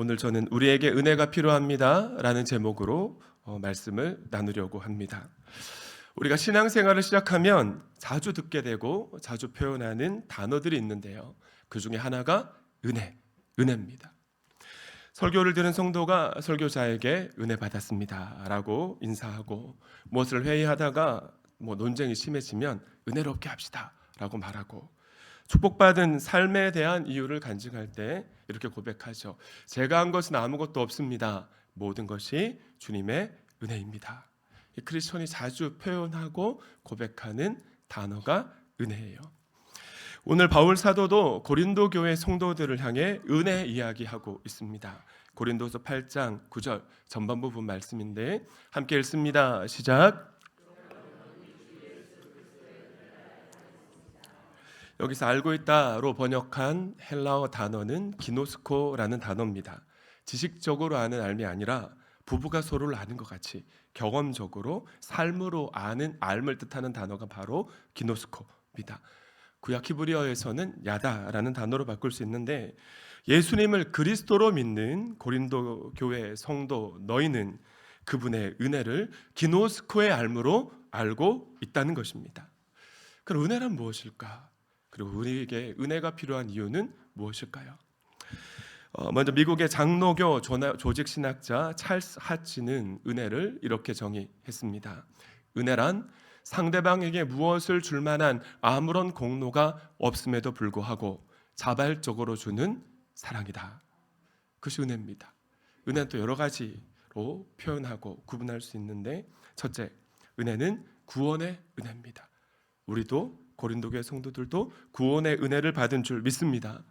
오늘 저는 우리에게 은혜가 필요합니다 라는 제목으로 말씀을 나누려고 합니다. 우리가 신앙생활을 시작하면 자주 듣게 되고 자주 표현하는 단어들이 있는데요, 그 중에 하나가 은혜입니다. 설교를 들은 성도가 설교자에게 은혜 받았습니다 라고 인사하고, 무엇을 회의하다가 논쟁이 심해지면 은혜롭게 합시다 라고 말하고, 축복받은 삶에 대한 이유를 간증할 때 이렇게 고백하죠. 제가 한 것은 아무것도 없습니다. 모든 것이 주님의 은혜입니다. 이 크리스천이 자주 표현하고 고백하는 단어가 은혜예요. 오늘 바울 사도도 고린도 교회 성도들을 향해 은혜 이야기하고 있습니다. 고린도서 8장 9절 전반부 분 말씀인데 함께 읽습니다. 시작. 여기서 알고 있다로 번역한 헬라어 단어는 기노스코라는 단어입니다. 지식적으로 아는 알미 아니라 부부가 서로를 아는 것 같이 경험적으로 삶으로 아는 알을 뜻하는 단어가 바로 기노스코입니다. 구약 히브리어에서는 야다라는 단어로 바꿀 수 있는데, 예수님을 그리스도로 믿는 고린도 교회 성도 너희는 그분의 은혜를 기노스코의 알므로 알고 있다는 것입니다. 그럼 은혜란 무엇일까? 그리고 우리에게 은혜가 필요한 이유는 무엇일까요? 먼저 미국의 장로교 조직신학자 찰스 하치는 은혜를 이렇게 정의했습니다. 은혜란 상대방에게 무엇을 줄 만한 아무런 공로가 없음에도 불구하고 자발적으로 주는 사랑이다. 그것이 은혜입니다. 은혜는 또 여러 가지로 표현하고 구분할 수 있는데, 첫째, 은혜는 구원의 은혜입니다. 우리도 고린도교회 성도들도 구원의 은혜를 받은 줄 믿습니다.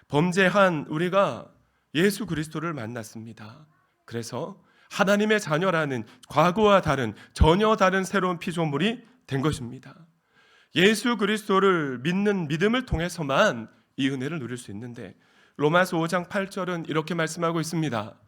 범죄한 우리가 예수 그리스도를 만났습니다. 그래서 하나님의 자녀라는 과거와 다른 전혀 다른 새로운 피조물이 된 것입니다. 예수 그리스도를 믿는 믿음을 통해서만 이 은혜를 누릴 수 있는데, 로마서 5장 8절은 이렇게 말씀하고 있습니다.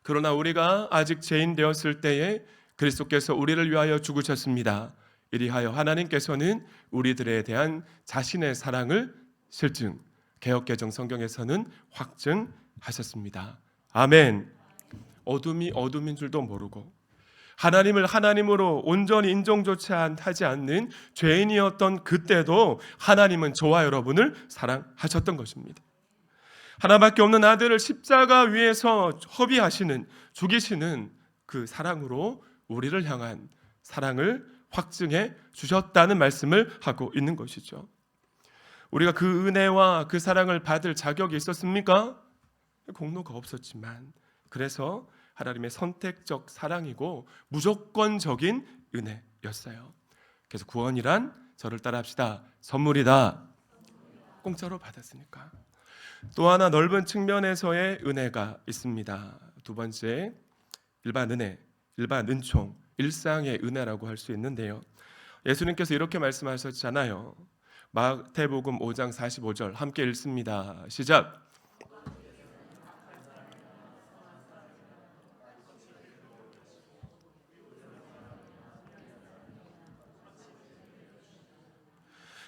그러나 우리가 아직 죄인 되었을 때에 그리스도께서 우리를 위하여 죽으셨습니다. 이리하여 하나님께서는 우리들에 대한 자신의 사랑을 실증, 개역개정 성경에서는 확증하셨습니다. 아멘. 어둠이 어둠인 줄도 모르고 하나님을 하나님으로 온전히 인정조차 하지 않는 죄인이었던 그때도 하나님은 저와 여러분을 사랑하셨던 것입니다. 하나밖에 없는 아들을 십자가 위에서 허비하시는, 죽이시는 그 사랑으로 우리를 향한 사랑을 확증해 주셨다는 말씀을 하고 있는 것이죠. 우리가 그 은혜와 그 사랑을 받을 자격이 있었습니까? 공로가 없었지만, 그래서 하나님의 선택적 사랑이고 무조건적인 은혜였어요. 그래서 구원이란 저를 따라합시다, 선물이다. 공짜로 받았으니까. 또 하나 넓은 측면에서의 은혜가 있습니다. 두 번째, 일반 은혜, 일반 은총, 일상의 은혜라고 할 수 있는데요, 예수님께서 이렇게 말씀하셨잖아요. 마태복음 5장 45절 함께 읽습니다. 시작.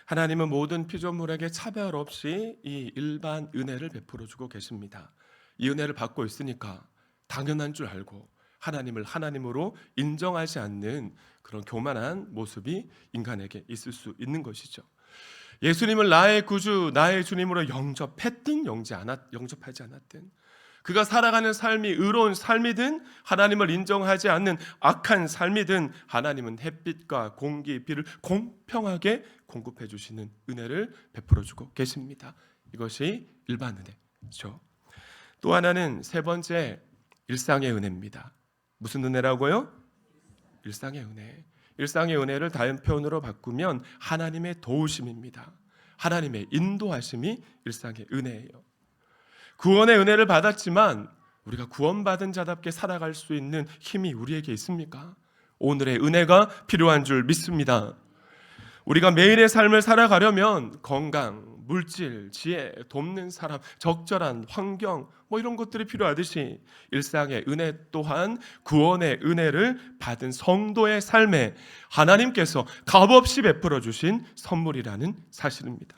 하나님은 모든 피조물에게 차별 없이 이 일반 은혜를 베풀어 주고 계십니다. 이 은혜를 받고 있으니까 당연한 줄 알고 하나님을 하나님으로 인정하지 않는 그런 교만한 모습이 인간에게 있을 수 있는 것이죠. 예수님을 나의 구주, 나의 주님으로 영접했든 영접하지 않았든, 그가 살아가는 삶이 의로운 삶이든 하나님을 인정하지 않는 악한 삶이든, 하나님은 햇빛과 공기, 비를 공평하게 공급해 주시는 은혜를 베풀어 주고 계십니다. 이것이 일반 은혜죠. 또 하나는 세 번째, 일상의 은혜입니다. 무슨 은혜라고요? 일상의 은혜. 일상의 은혜를 다른 표현으로 바꾸면 하나님의 도우심입니다. 하나님의 인도하심이 일상의 은혜예요. 구원의 은혜를 받았지만 우리가 구원받은 자답게 살아갈 수 있는 힘이 우리에게 있습니까? 오늘의 은혜가 필요한 줄 믿습니다. 우리가 매일의 삶을 살아가려면 건강, 물질, 지혜, 돕는 사람, 적절한 환경 이런 것들이 필요하듯이 일상의 은혜 또한 구원의 은혜를 받은 성도의 삶에 하나님께서 값없이 베풀어 주신 선물이라는 사실입니다.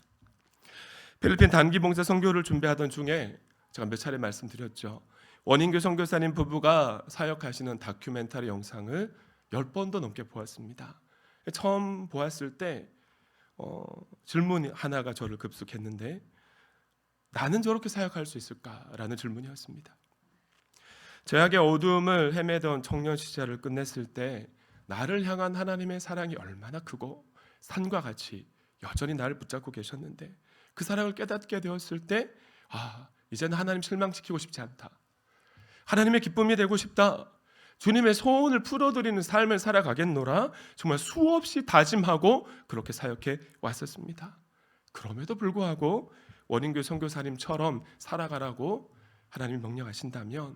필리핀 단기봉사 선교를 준비하던 중에 제가 몇 차례 말씀드렸죠. 원인교 선교사님 부부가 사역하시는 다큐멘터리 영상을 10번도 넘게 보았습니다. 처음 보았을 때 질문 하나가 저를 급속했는데, 나는 저렇게 사역할 수 있을까라는 질문이었습니다. 죄악의 어둠을 헤매던 청년 시절을 끝냈을 때 나를 향한 하나님의 사랑이 얼마나 크고 산과 같이 여전히 나를 붙잡고 계셨는데, 그 사랑을 깨닫게 되었을 때 이제는 하나님 실망시키고 싶지 않다, 하나님의 기쁨이 되고 싶다, 주님의 소원을 풀어드리는 삶을 살아가겠노라 정말 수없이 다짐하고 그렇게 사역해 왔었습니다. 그럼에도 불구하고 원인교 선교사님처럼 살아가라고 하나님이 명령하신다면,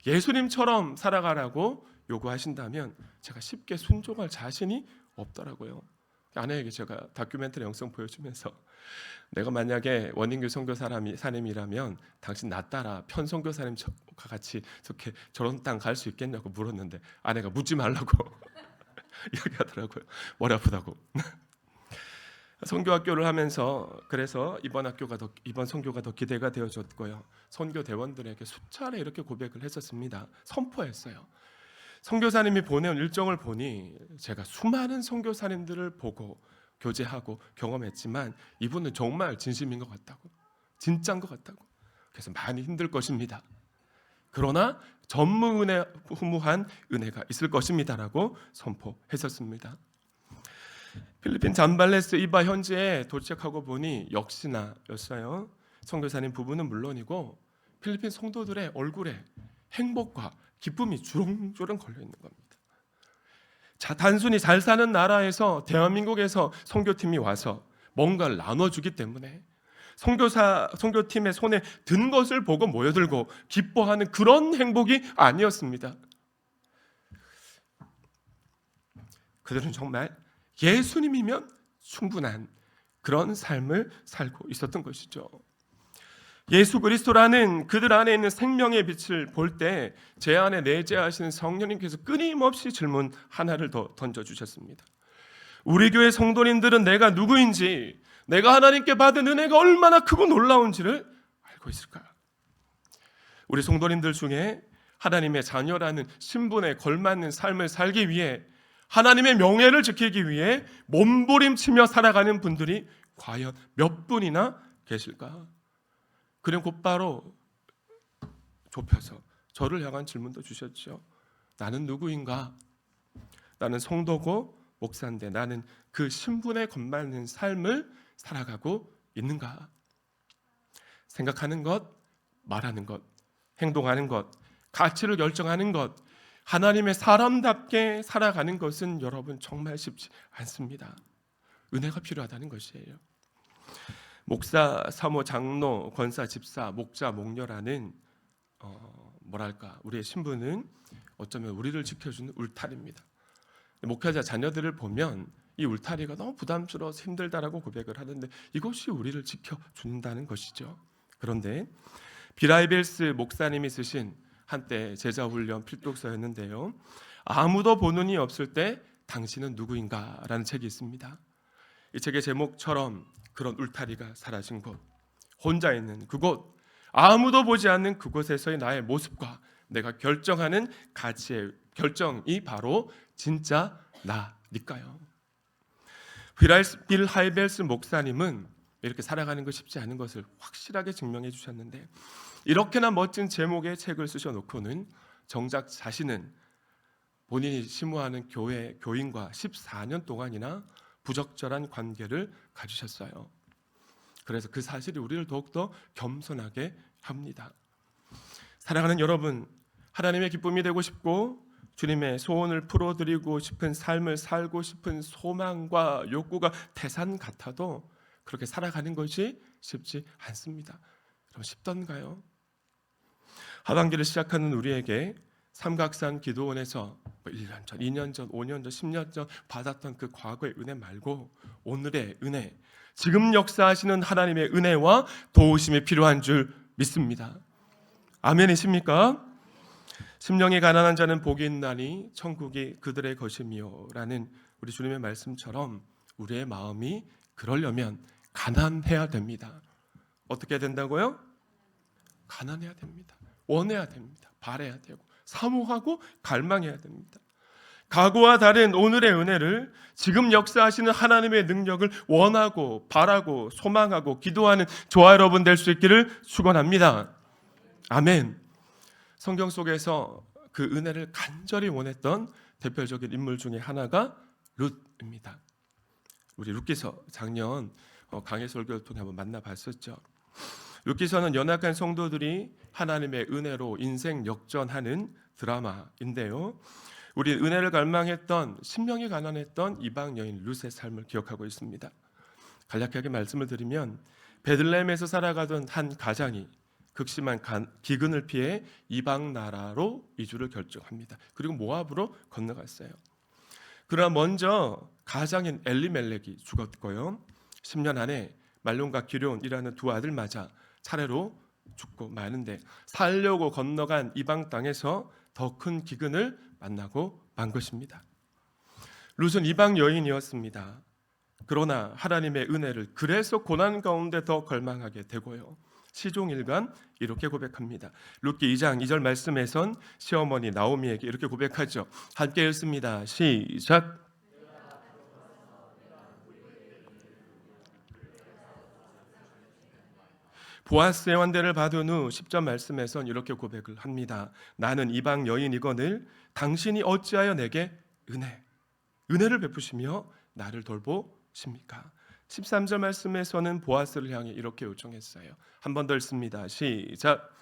예수님처럼 살아가라고 요구하신다면 제가 쉽게 순종할 자신이 없더라고요. 아내에게 제가 다큐멘터리 영상 보여주면서, 내가 만약에 원인교 선교사님이라면 당신 나 따라 편선교사님과 같이 이렇게 저런 땅 갈 수 있겠냐고 물었는데, 아내가 묻지 말라고 이야기하더라고요. 머리 아프다고. 선교학교를 하면서 그래서 이번 선교가 더 기대가 되어졌고요. 선교 대원들에게 수차례 이렇게 고백을 했었습니다. 선포했어요. 선교사님이 보내온 일정을 보니 제가 수많은 선교사님들을 보고 교제하고 경험했지만 이분은 정말 진심인 것 같다고, 진짜인 것 같다고, 그래서 많이 힘들 것입니다. 그러나 전무후무한 은혜가 있을 것입니다라고 선포했었습니다. 필리핀 잠발레스 이바 현지에 도착하고 보니 역시나였어요. 선교사님 부부는 물론이고 필리핀 성도들의 얼굴에 행복과 기쁨이 주렁주렁 걸려 있는 겁니다. 단순히 잘 사는 나라에서, 대한민국에서 선교팀이 와서 뭔가를 나눠주기 때문에 선교팀의 손에 든 것을 보고 모여들고 기뻐하는 그런 행복이 아니었습니다. 그들은 정말 예수님이면 충분한 그런 삶을 살고 있었던 것이죠. 예수 그리스도라는 그들 안에 있는 생명의 빛을 볼 때 제 안에 내재하시는 성령님께서 끊임없이 질문 하나를 더 던져주셨습니다. 우리 교회 성도님들은 내가 누구인지, 내가 하나님께 받은 은혜가 얼마나 크고 놀라운지를 알고 있을까? 우리 성도님들 중에 하나님의 자녀라는 신분에 걸맞는 삶을 살기 위해, 하나님의 명예를 지키기 위해 몸부림치며 살아가는 분들이 과연 몇 분이나 계실까? 그는 곧바로 좁혀서 저를 향한 질문도 주셨죠. 나는 누구인가? 나는 성도고 목사인데 나는 그 신분에 걸맞는 삶을 살아가고 있는가? 생각하는 것, 말하는 것, 행동하는 것, 가치를 결정하는 것, 하나님의 사람답게 살아가는 것은 여러분 정말 쉽지 않습니다. 은혜가 필요하다는 것이에요. 목사, 사모, 장로, 권사, 집사, 목자, 목녀라는 우리의 신분은 어쩌면 우리를 지켜주는 울타리입니다. 목회자 자녀들을 보면 이 울타리가 너무 부담스러워서 힘들다라고 고백을 하는데, 이것이 우리를 지켜준다는 것이죠. 그런데 비라이벨스 목사님이 쓰신 한때 제자훈련 필독서였는데요, 아무도 보는 이 없을 때 당신은 누구인가? 라는 책이 있습니다. 이 책의 제목처럼 그런 울타리가 사라진 곳, 혼자 있는 그곳, 아무도 보지 않는 그곳에서의 나의 모습과 내가 결정하는 가치의 결정이 바로 진짜 나니까요. 빌 하이벨스 목사님은 이렇게 살아가는 거 쉽지 않은 것을 확실하게 증명해 주셨는데, 이렇게나 멋진 제목의 책을 쓰셔놓고는 정작 자신은 본인이 심호하는 교인과 14년 동안이나 부적절한 관계를 가지셨어요. 그래서 그 사실이 우리를 더욱더 겸손하게 합니다. 사랑하는 여러분, 하나님의 기쁨이 되고 싶고 주님의 소원을 풀어드리고 싶은 삶을 살고 싶은 소망과 욕구가 태산 같아도 그렇게 살아가는 것이 쉽지 않습니다. 그럼 쉽던가요? 하반기를 시작하는 우리에게 삼각산 기도원에서 1년 전, 2년 전, 5년 전, 10년 전 받았던 그 과거의 은혜 말고 오늘의 은혜, 지금 역사하시는 하나님의 은혜와 도우심이 필요한 줄 믿습니다. 아멘이십니까? 심령이 가난한 자는 복이 있나니 천국이 그들의 것이며 라는 우리 주님의 말씀처럼 우리의 마음이 그러려면 가난해야 됩니다. 어떻게 된다고요? 가난해야 됩니다. 원해야 됩니다. 바라야 되고 사모하고 갈망해야 됩니다. 과거와 다른 오늘의 은혜를 지금 역사하시는 하나님의 능력을 원하고 바라고 소망하고 기도하는 저와 여러분 될 수 있기를 축원합니다. 아멘. 성경 속에서 그 은혜를 간절히 원했던 대표적인 인물 중에 하나가 룻입니다. 우리 룻기서 작년 강해 설교를 통해 한번 만나봤었죠. 룻기서는 연약한 성도들이 하나님의 은혜로 인생 역전하는 드라마인데요. 우리 은혜를 갈망했던 심령이 가난했던 이방 여인 룻의 삶을 기억하고 있습니다. 간략하게 말씀을 드리면 베들레헴에서 살아가던 한 가장이 극심한 기근을 피해 이방 나라로 이주를 결정합니다. 그리고 모압으로 건너갔어요. 그러나 먼저 가장인 엘리멜렉이 죽었고요. 10년 안에 말론과 기럧이라는 두 아들 맞아 차례로 죽고 마는데 살려고 건너간 이방 땅에서 더 큰 기근을 만나고 만 것입니다. 룻은 이방 여인이었습니다. 그러나 하나님의 은혜를 그래서 고난 가운데 더 걸망하게 되고요. 시종일관 이렇게 고백합니다. 룻기 2장 2절 말씀에선 시어머니 나오미에게 이렇게 고백하죠. 함께 읽습니다. 시작. 보아스의 환대를 받은 후 10절 말씀에선 이렇게 고백을 합니다. 나는 이방 여인이거늘 당신이 어찌하여 내게 은혜를 베푸시며 나를 돌보십니까? 13절 말씀에서는 보아스를 향해 이렇게 요청했어요. 한 번 더 읽습니다. 시작.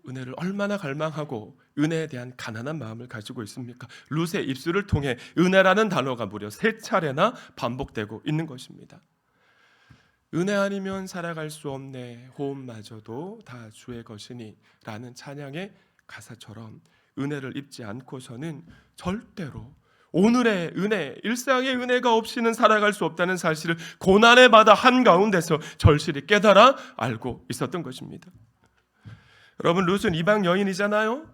은혜를 얼마나 갈망하고 은혜에 대한 가난한 마음을 가지고 있습니까? 룻의 입술을 통해 은혜라는 단어가 무려 3차례나 반복되고 있는 것입니다. 은혜 아니면 살아갈 수 없네 호흡마저도 다 주의 것이니 라는 찬양의 가사처럼 은혜를 입지 않고서는 절대로 오늘의 은혜, 일상의 은혜가 없이는 살아갈 수 없다는 사실을 고난의 바다 한가운데서 절실히 깨달아 알고 있었던 것입니다. 여러분, 룻은 이방 여인이잖아요.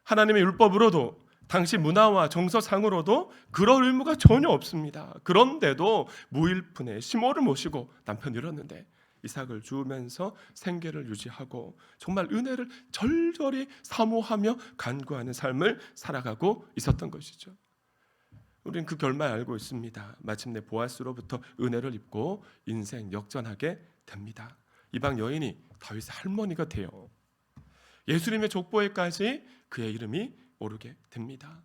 하나님의 율법으로도 당시 문화와 정서상으로도 그럴 의무가 전혀 없습니다. 그런데도 무일푼의 시므를 모시고 남편 잃었는데 이삭을 주우면서 생계를 유지하고 정말 은혜를 절절히 사모하며 간구하는 삶을 살아가고 있었던 것이죠. 우리는 그 결말 알고 있습니다. 마침내 보아스로부터 은혜를 입고 인생 역전하게 됩니다. 이방 여인이 다윗의 할머니가 돼요. 예수님의 족보에까지 그의 이름이 오르게 됩니다.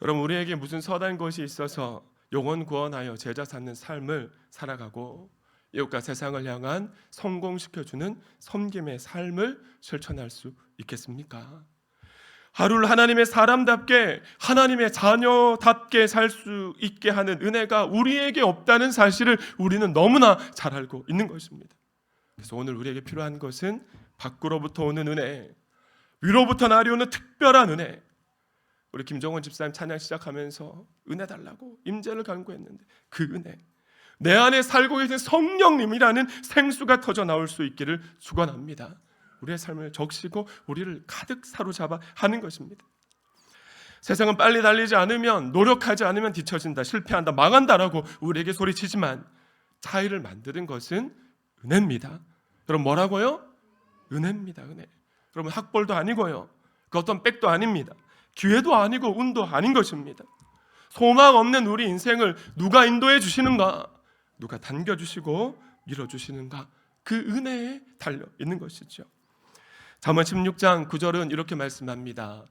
여러분, 우리에게 무슨 선한 것이 있어서 영혼 구원하여 제자 삼는 삶을 살아가고 이웃과 세상을 향한 성공시켜주는 섬김의 삶을 실천할 수 있겠습니까? 하루를 하나님의 사람답게 하나님의 자녀답게 살 수 있게 하는 은혜가 우리에게 없다는 사실을 우리는 너무나 잘 알고 있는 것입니다. 그래서 오늘 우리에게 필요한 것은 밖으로부터 오는 은혜, 위로부터 나려오는 특별한 은혜. 우리 김정원 집사님 찬양 시작하면서 은혜 달라고 임재를 간구했는데 그 은혜, 내 안에 살고 계신 성령님이라는 생수가 터져 나올 수 있기를 축원합니다. 우리의 삶을 적시고 우리를 가득 사로잡아 하는 것입니다. 세상은 빨리 달리지 않으면, 노력하지 않으면 뒤처진다, 실패한다, 망한다라고 우리에게 소리치지만 차이를 만드는 것은 은혜입니다. 여러분, 뭐라고요? 은혜입니다. 은혜. 여러분, 학벌도 아니고요, 그 어떤 백도 아닙니다. 기회도 아니고 운도 아닌 것입니다. 소망 없는 우리 인생을 누가 인도해 주시는가, 누가 당겨주시고 밀어주시는가, 그 은혜에 달려 있는 것이죠. 잠언 16장 9절은 이렇게 말씀합니다.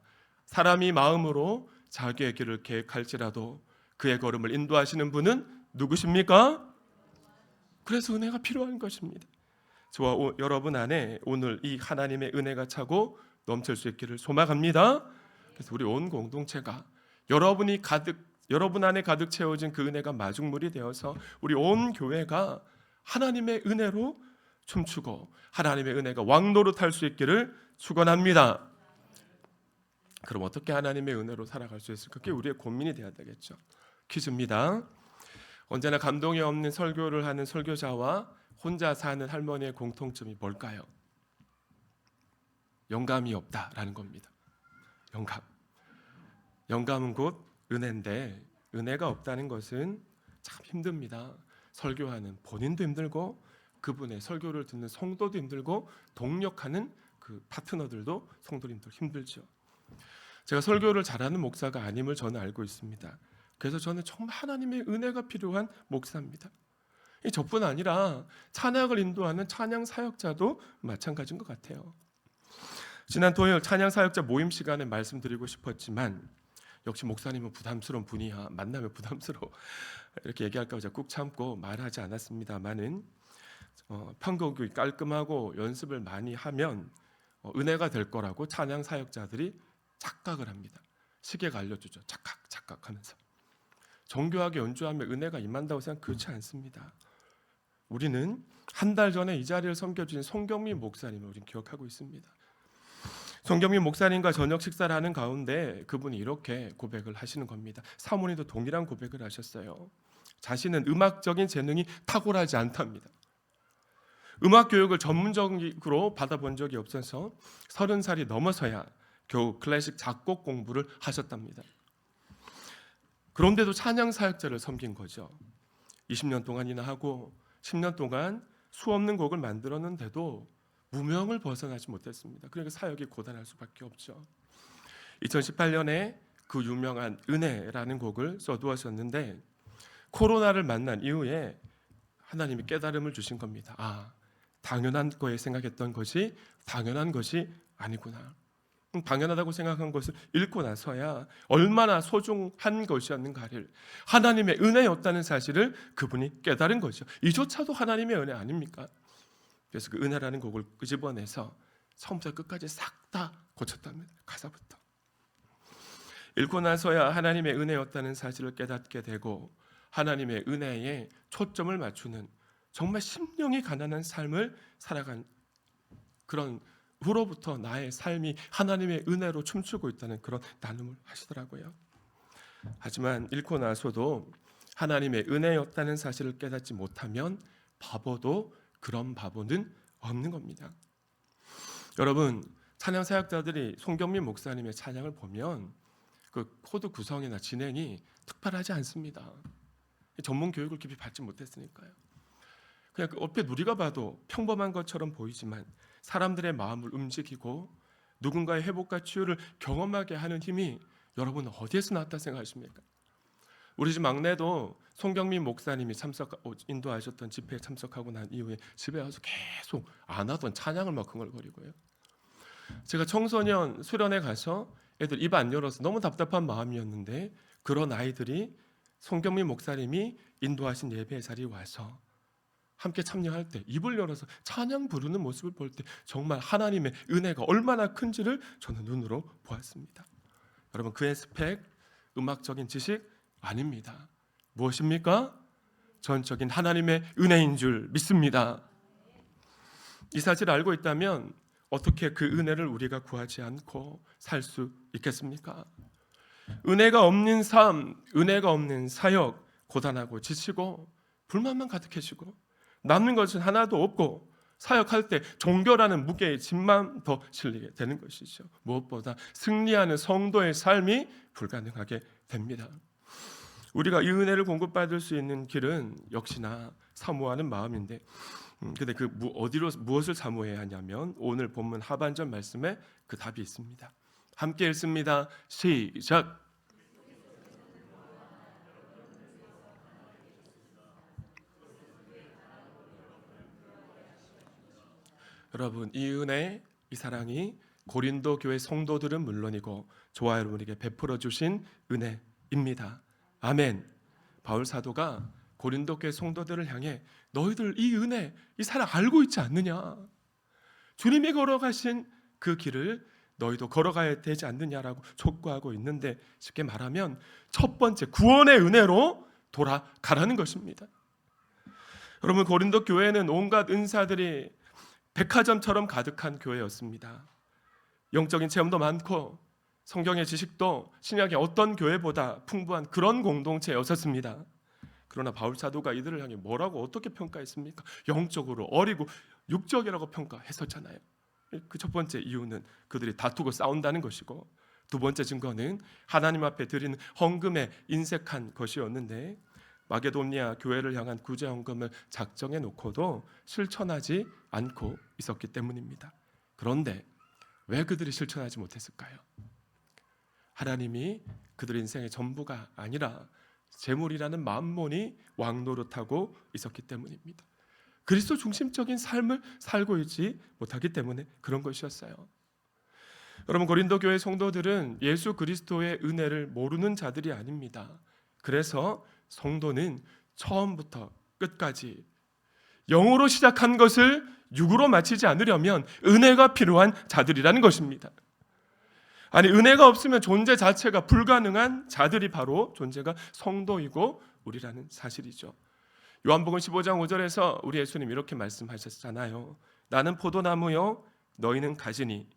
사람이 마음으로 자기의 길을 계획할지라도 그의 걸음을 인도하시는 분은 누구십니까? 그래서 은혜가 필요한 것입니다. 저와 여러분 안에 오늘 이 하나님의 은혜가 차고 넘칠 수 있기를 소망합니다. 그래서 우리 온 공동체가 여러분 안에 가득 채워진 그 은혜가 마중물이 되어서 우리 온 교회가 하나님의 은혜로 춤추고 하나님의 은혜가 왕노릇할 수 있기를 축원합니다. 그럼 어떻게 하나님의 은혜로 살아갈 수 있을까? 그게 우리의 고민이 되어야 되겠죠. 퀴즈입니다. 언제나 감동이 없는 설교를 하는 설교자와 혼자 사는 할머니의 공통점이 뭘까요? 영감이 없다라는 겁니다. 영감은 곧 은혜인데 은혜가 없다는 것은 참 힘듭니다. 설교하는 본인도 힘들고 그분의 설교를 듣는 성도도 힘들고 동력하는 그 파트너들도 성도님들 힘들죠. 제가 설교를 잘하는 목사가 아님을 저는 알고 있습니다. 그래서 저는 정말 하나님의 은혜가 필요한 목사입니다. 저뿐 아니라 찬양을 인도하는 찬양 사역자도 마찬가지인 것 같아요. 지난 토요일 찬양 사역자 모임 시간에 말씀드리고 싶었지만 역시 목사님은 부담스러운 분이야. 만나면 부담스러워. 이렇게 얘기할까 봐 꾹 참고 말하지 않았습니다만은 편곡이 깔끔하고 연습을 많이 하면 은혜가 될 거라고 찬양 사역자들이 착각을 합니다. 시계가 알려주죠. 착각하면서. 정교하게 연주하면 은혜가 임한다고 생각 그렇지 않습니다. 우리는 한 달 전에 이 자리를 섬겨주신 송경민 목사님을 우리는 기억하고 있습니다. 송경민 목사님과 저녁 식사를 하는 가운데 그분이 이렇게 고백을 하시는 겁니다. 사모님도 동일한 고백을 하셨어요. 자신은 음악적인 재능이 탁월하지 않답니다. 음악 교육을 전문적으로 받아본 적이 없어서 30살이 넘어서야 겨우 클래식 작곡 공부를 하셨답니다. 그런데도 찬양 사역자를 섬긴 거죠. 20년 동안이나 하고 10년 동안 수없는 곡을 만들었는데도 무명을 벗어나지 못했습니다. 그러니까 사역이 고단할 수밖에 없죠. 2018년에 그 유명한 은혜라는 곡을 써두었었는데 코로나를 만난 이후에 하나님이 깨달음을 주신 겁니다. 당연한 거에 생각했던 것이 당연한 것이 아니구나. 당연하다고 생각한 것을 읽고 나서야 얼마나 소중한 것이었는가를, 하나님의 은혜였다는 사실을 그분이 깨달은 거죠. 이조차도 하나님의 은혜 아닙니까? 그래서 그 은혜라는 곡을 끄집어내서 처음부터 끝까지 싹 다 고쳤답니다. 가사부터. 읽고 나서야 하나님의 은혜였다는 사실을 깨닫게 되고 하나님의 은혜에 초점을 맞추는 정말 심령이 가난한 삶을 살아간 그런 후로부터 나의 삶이 하나님의 은혜로 춤추고 있다는 그런 나눔을 하시더라고요. 하지만 읽고 나서도 하나님의 은혜였다는 사실을 깨닫지 못하면 바보도 그런 바보는 없는 겁니다. 여러분, 찬양 사역자들이 송경민 목사님의 찬양을 보면 그 코드 구성이나 진행이 특별하지 않습니다. 전문 교육을 깊이 받지 못했으니까요. 그냥 옆에 우리가 봐도 평범한 것처럼 보이지만 사람들의 마음을 움직이고 누군가의 회복과 치유를 경험하게 하는 힘이 여러분 어디에서 나왔다 생각하십니까? 우리 집 막내도 송경민 목사님이 인도하셨던 집회에 참석하고 난 이후에 집에 와서 계속 안 하던 찬양을 막 흥얼거리고요. 제가 청소년 수련회 가서 애들 입 안 열어서 너무 답답한 마음이었는데 그런 아이들이 송경민 목사님이 인도하신 예배 자리에 와서 함께 참여할 때 입을 열어서 찬양 부르는 모습을 볼 때 정말 하나님의 은혜가 얼마나 큰지를 저는 눈으로 보았습니다. 여러분, 그의 스펙, 음악적인 지식 아닙니다. 무엇입니까? 전적인 하나님의 은혜인 줄 믿습니다. 이 사실을 알고 있다면 어떻게 그 은혜를 우리가 구하지 않고 살 수 있겠습니까? 은혜가 없는 삶, 은혜가 없는 사역, 고단하고 지치고 불만만 가득해지고 남는 것은 하나도 없고 사역할 때 종교라는 무게의 짐만 더 실리게 되는 것이죠. 무엇보다 승리하는 성도의 삶이 불가능하게 됩니다. 우리가 이 은혜를 공급받을 수 있는 길은 역시나 사모하는 마음인데 근데 무엇을 사모해야 하냐면 오늘 본문 하반절 말씀에 그 답이 있습니다. 함께 읽습니다. 시작. 여러분, 이 은혜, 이 사랑이 고린도 교회 성도들은 물론이고 저와 여러분에게 베풀어 주신 은혜입니다. 아멘. 바울 사도가 고린도 교회 성도들을 향해 너희들 이 은혜, 이 사랑 알고 있지 않느냐? 주님이 걸어가신 그 길을 너희도 걸어가야 되지 않느냐라고 촉구하고 있는데 쉽게 말하면 첫 번째 구원의 은혜로 돌아가라는 것입니다. 여러분, 고린도 교회는 온갖 은사들이 백화점처럼 가득한 교회였습니다. 영적인 체험도 많고 성경의 지식도 신약의 어떤 교회보다 풍부한 그런 공동체였었습니다. 그러나 바울 사도가 이들을 향해 뭐라고 어떻게 평가했습니까? 영적으로 어리고 육적이라고 평가했었잖아요. 그 첫 번째 이유는 그들이 다투고 싸운다는 것이고 두 번째 증거는 하나님 앞에 드리는 헌금에 인색한 것이었는데 마게도니아 교회를 향한 구제 헌금을 작정해 놓고도 실천하지 않고 있었기 때문입니다. 그런데 왜 그들이 실천하지 못했을까요? 하나님이 그들 인생의 전부가 아니라 재물이라는 만몬이 왕노릇하고 있었기 때문입니다. 그리스도 중심적인 삶을 살고 있지 못하기 때문에 그런 것이었어요. 여러분, 고린도 교회 성도들은 예수 그리스도의 은혜를 모르는 자들이 아닙니다. 그래서 성도는 처음부터 끝까지 영으로 시작한 것을 육으로 마치지 않으려면 은혜가 필요한 자들이라는 것입니다. 아니, 은혜가 없으면 존재 자체가 불가능한 자들이 바로 존재가 성도이고 우리라는 사실이죠. 요한복음 15장 5절에서 우리 예수님 이렇게 말씀하셨잖아요. 나는 포도나무요 너희는 가지니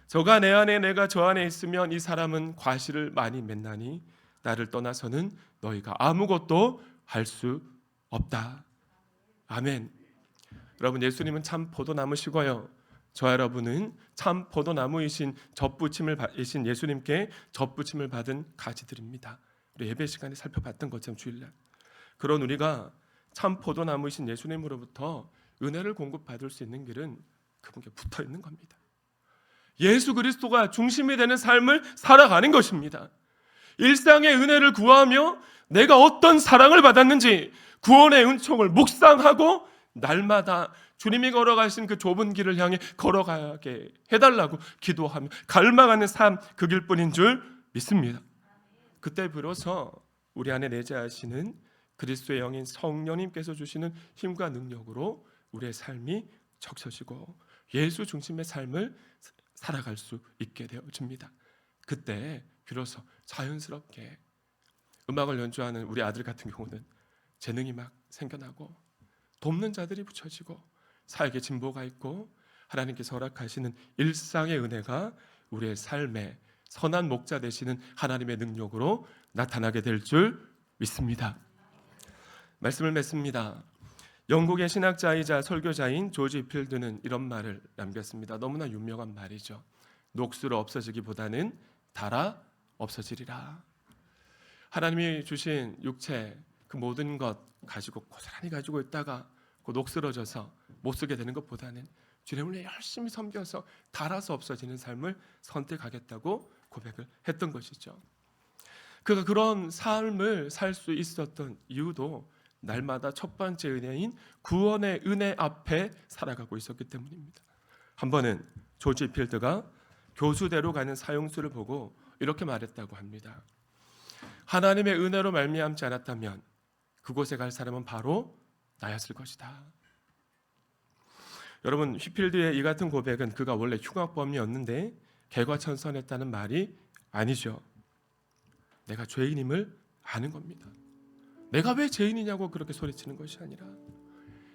저가 내 안에 내가 저 안에 있으면 이 사람은 과실을 많이 맺나니 나를 떠나서는 너희가 아무것도 할 수 없다. 아멘. 여러분, 예수님은 참 포도나무시고요, 저와 여러분은 참 포도나무이신 젖붙임이신 예수님께 젖붙임을 받은 가지들입니다. 우리 예배 시간에 살펴봤던 것처럼 주일날 그런 우리가 참 포도나무이신 예수님으로부터 은혜를 공급받을 수 있는 길은 그분께 붙어 있는 겁니다. 예수 그리스도가 중심이 되는 삶을 살아가는 것입니다. 일상의 은혜를 구하며 내가 어떤 사랑을 받았는지 구원의 은총을 묵상하고 날마다 주님이 걸어가신 그 좁은 길을 향해 걸어가게 해달라고 기도하며 갈망하는 삶, 그 길뿐인 줄 믿습니다. 그때 비로소 우리 안에 내재하시는 그리스도의 영인 성령님께서 주시는 힘과 능력으로 우리의 삶이 적셔지고 예수 중심의 삶을 살아갈 수 있게 되어집니다. 그때 비로소 자연스럽게 음악을 연주하는 우리 아들 같은 경우는 재능이 막 생겨나고 돕는 자들이 붙여지고 사역에 진보가 있고 하나님께서 허락하시는 일상의 은혜가 우리의 삶에 선한 목자 되시는 하나님의 능력으로 나타나게 될 줄 믿습니다. 말씀을 맺습니다. 영국의 신학자이자 설교자인 조지 위필드는 이런 말을 남겼습니다. 너무나 유명한 말이죠. 녹수로 없어지기보다는 닳아 없어지리라. 하나님이 주신 육체 그 모든 것 가지고 고스란히 가지고 있다가 그 녹슬어져서 못 쓰게 되는 것보다는 주님을 위해 열심히 섬겨서 닳아서 없어지는 삶을 선택하겠다고 고백을 했던 것이죠. 그가 그런 삶을 살 수 있었던 이유도 날마다 첫 번째 은혜인 구원의 은혜 앞에 살아가고 있었기 때문입니다. 한 번은 조지 필드가 교수대로 가는 사형수를 보고 이렇게 말했다고 합니다. 하나님의 은혜로 말미암지 않았다면 그곳에 갈 사람은 바로 나였을 것이다. 여러분, 휘필드의 이 같은 고백은 그가 원래 흉악범이었는데 개과천선했다는 말이 아니죠. 내가 죄인임을 아는 겁니다. 내가 왜 죄인이냐고 그렇게 소리치는 것이 아니라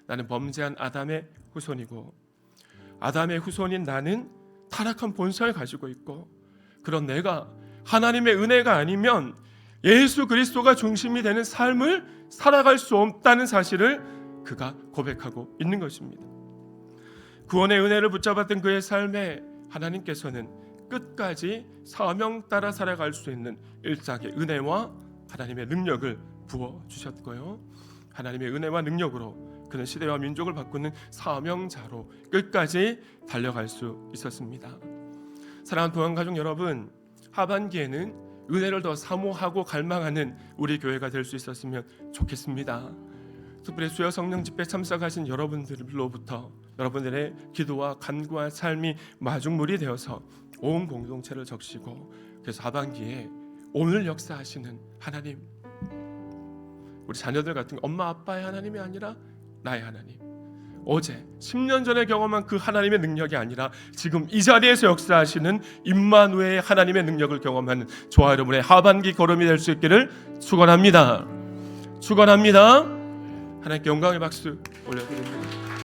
나는 범죄한 아담의 후손이고 아담의 후손인 나는 타락한 본성을 가지고 있고 그런 내가 하나님의 은혜가 아니면 예수 그리스도가 중심이 되는 삶을 살아갈 수 없다는 사실을 그가 고백하고 있는 것입니다. 구원의 은혜를 붙잡았던 그의 삶에 하나님께서는 끝까지 사명 따라 살아갈 수 있는 일상의 은혜와 하나님의 능력을 부어주셨고요, 하나님의 은혜와 능력으로 그는 시대와 민족을 바꾸는 사명자로 끝까지 달려갈 수 있었습니다. 사랑하는 동안가족 여러분, 하반기에는 은혜를 더 사모하고 갈망하는 우리 교회가 될 수 있었으면 좋겠습니다. 특별히 수요 성령 집회 참석하신 여러분들로부터 여러분들의 기도와 간구와 삶이 마중물이 되어서 온 공동체를 적시고 그래서 하반기에 오늘 역사하시는 하나님, 우리 자녀들 같은 엄마 아빠의 하나님이 아니라 나의 하나님, 어제 10년 전에 경험한 그 하나님의 능력이 아니라 지금 이 자리에서 역사하시는 임마누엘의 하나님의 능력을 경험하는 저와 여러분의 하반기 걸음이 될 수 있기를 축원합니다. 축원합니다. 하나님께 영광의 박수 올려드립니다.